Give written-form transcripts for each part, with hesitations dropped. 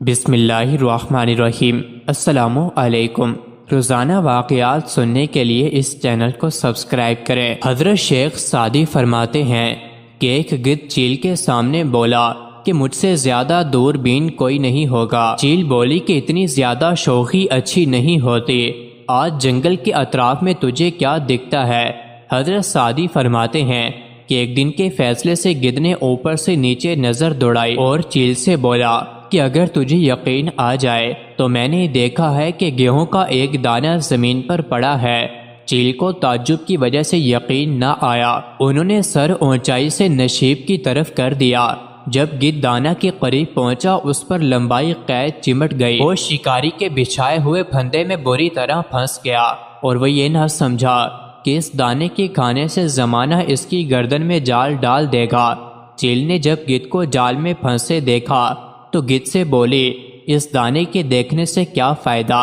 بسم اللہ الرحمن الرحیم۔ السلام علیکم۔ روزانہ واقعات سننے کے لیے اس چینل کو سبسکرائب کریں۔ حضرت شیخ سعدی فرماتے ہیں کہ ایک گدھ چیل کے سامنے بولا کہ مجھ سے زیادہ دوربین کوئی نہیں ہوگا۔ چیل بولی کہ اتنی زیادہ شوخی اچھی نہیں ہوتی، آج جنگل کے اطراف میں تجھے کیا دکھتا ہے؟ حضرت سعدی فرماتے ہیں کہ ایک دن کے فیصلے سے گدھ نے اوپر سے نیچے نظر دوڑائی اور چیل سے بولا کہ اگر تجھے یقین آ جائے تو میں نے دیکھا ہے کہ گیہوں کا ایک دانہ زمین پر پڑا ہے۔ چیل کو تعجب کی وجہ سے یقین نہ آیا، انہوں نے سر اونچائی سے نشیب کی طرف کر دیا۔ جب گدھ دانہ کے قریب پہنچا اس پر لمبائی قید چمٹ گئی، وہ شکاری کے بچھائے ہوئے پھندے میں بری طرح پھنس گیا اور وہ یہ نہ سمجھا کہ اس دانے کے کھانے سے زمانہ اس کی گردن میں جال ڈال دے گا۔ چیل نے جب گدھ کو جال میں پھنسے دیکھا تو گدھ سے بولی، اس دانے کے دیکھنے سے کیا فائدہ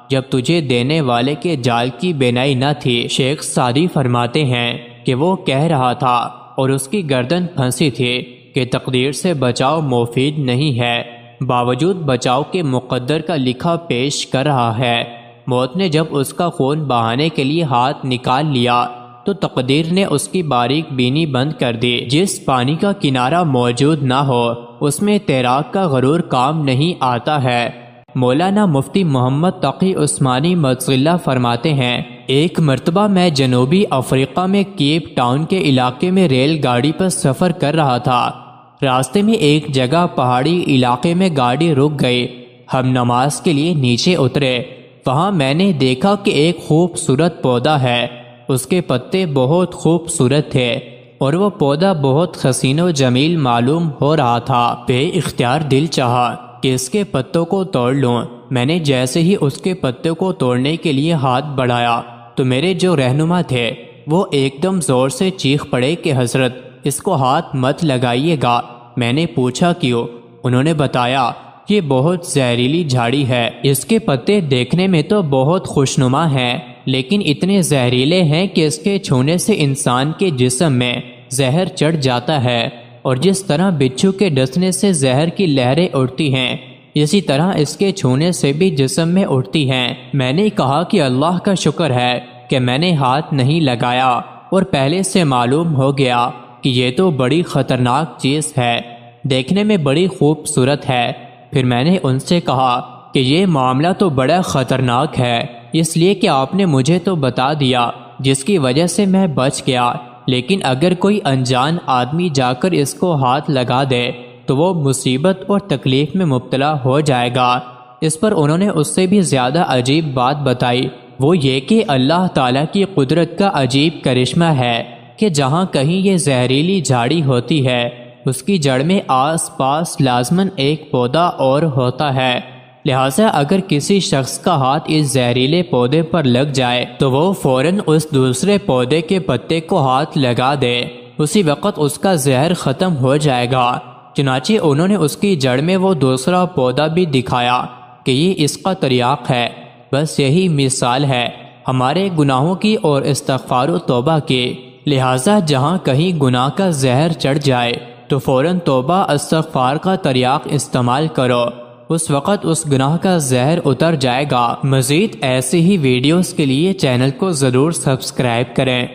جب تجھے دینے والے کے جال کی بینائی نہ تھی۔ شیخ سعدی فرماتے ہیں کہ وہ کہہ رہا تھا اور اس کی گردن پھنسی تھی کہ تقدیر سے بچاؤ مفید نہیں ہے، باوجود بچاؤ کے مقدر کا لکھا پیش کر رہا ہے۔ موت نے جب اس کا خون بہانے کے لیے ہاتھ نکال لیا تو تقدیر نے اس کی باریک بینی بند کر دی۔ جس پانی کا کنارہ موجود نہ ہو اس میں تیراک کا غرور کام نہیں آتا ہے۔ مولانا مفتی محمد تقی عثمانی مدظلہ فرماتے ہیں، ایک مرتبہ میں جنوبی افریقہ میں کیپ ٹاؤن کے علاقے میں ریل گاڑی پر سفر کر رہا تھا۔ راستے میں ایک جگہ پہاڑی علاقے میں گاڑی رک گئی۔ ہم نماز کے لیے نیچے اترے۔ وہاں میں نے دیکھا کہ ایک خوبصورت پودا ہے، اس کے پتے بہت خوبصورت تھے اور وہ پودا بہت حسین و جمیل معلوم ہو رہا تھا۔ بے اختیار دل چاہا کہ اس کے پتوں کو توڑ لوں۔ میں نے جیسے ہی اس کے پتوں کو توڑنے کے لیے ہاتھ بڑھایا تو میرے جو رہنما تھے وہ ایک دم زور سے چیخ پڑے کہ حضرت اس کو ہاتھ مت لگائیے گا۔ میں نے پوچھا کیوں؟ انہوں نے بتایا یہ بہت زہریلی جھاڑی ہے، اس کے پتے دیکھنے میں تو بہت خوشنما ہیں لیکن اتنے زہریلے ہیں کہ اس کے چھونے سے انسان کے جسم میں زہر چڑھ جاتا ہے، اور جس طرح بچھو کے ڈسنے سے زہر کی لہریں اڑتی ہیں اسی طرح اس کے چھونے سے بھی جسم میں اڑتی ہیں۔ میں نے کہا کہ اللہ کا شکر ہے کہ میں نے ہاتھ نہیں لگایا اور پہلے سے معلوم ہو گیا کہ یہ تو بڑی خطرناک چیز ہے، دیکھنے میں بڑی خوبصورت ہے۔ پھر میں نے ان سے کہا کہ یہ معاملہ تو بڑا خطرناک ہے، اس لیے کہ آپ نے مجھے تو بتا دیا جس کی وجہ سے میں بچ گیا، لیکن اگر کوئی انجان آدمی جا کر اس کو ہاتھ لگا دے تو وہ مصیبت اور تکلیف میں مبتلا ہو جائے گا۔ اس پر انہوں نے اس سے بھی زیادہ عجیب بات بتائی، وہ یہ کہ اللہ تعالیٰ کی قدرت کا عجیب کرشمہ ہے کہ جہاں کہیں یہ زہریلی جھاڑی ہوتی ہے اس کی جڑ میں آس پاس لازماً ایک پودا اور ہوتا ہے، لہٰذا اگر کسی شخص کا ہاتھ اس زہریلے پودے پر لگ جائے تو وہ فوراً اس دوسرے پودے کے پتے کو ہاتھ لگا دے، اسی وقت اس کا زہر ختم ہو جائے گا۔ چنانچہ انہوں نے اس کی جڑ میں وہ دوسرا پودا بھی دکھایا کہ یہ اس کا تریاق ہے۔ بس یہی مثال ہے ہمارے گناہوں کی اور استغفار و توبہ کی، لہٰذا جہاں کہیں گناہ کا زہر چڑھ جائے تو فوراً توبہ استغفار کا تریاق استعمال کرو، اس وقت اس گناہ کا زہر اتر جائے گا۔ مزید ایسے ہی ویڈیوز کے لیے چینل کو ضرور سبسکرائب کریں۔